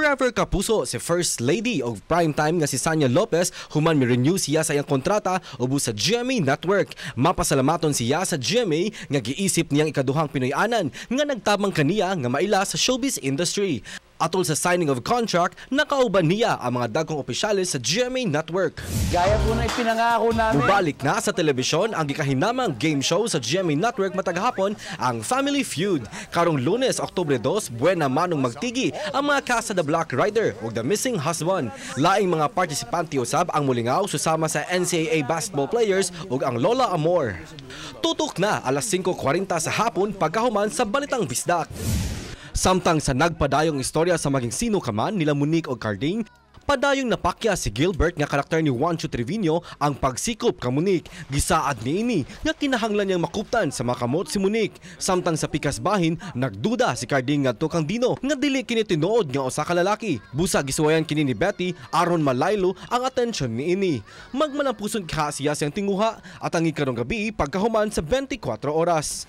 Forever kapuso si First Lady of Primetime nga si Sanya Lopez human mi-renew siya sa iyang kontrata ubos sa GMA Network. Mapasalamaton siya sa GMA nga giisip niyang ikaduhang Pinoy-anan nga nagtabang kaniya nga maila sa showbiz industry. Atol sa signing of contract, nakauban niya ang mga dagkong opisyalis sa GMA Network. Gaya po na ipinangako namin. Mubalik na sa telebisyon ang gikahinamang game show sa GMA Network matagahapon ang Family Feud. Karong Lunes, Oktubre 2, buwan na manong magtigi ang mga kasa The Black Rider o The Missing Husband. Laing mga partisipante usab ang mulingaw susama sa NCAA basketball players ug ang Lola Amor. Tutok na alas 5:40 sa hapon pagkahuman sa Balitang Bisdak. Samtang sa nagpadayong istorya sa maging sino ka man nila Monique o Carding, padayong napakya si Gilbert nga karakter ni Juancho Trevino ang pagsikop ka Monique. Gisaad niini nga kinahanglan niyang makuptan sa makamot si Monique. Samtang sa pikas bahin, nagduda si Carding ngadto kang Dino nga dili kini tinuod nga usa ka lalaki. Busa gisuwayan kini ni Betty aron malaylo ang atensyon niini. Magmalampuson ka siya siyang tinguha at ang ikarong gabi pagkahuman sa 24 oras.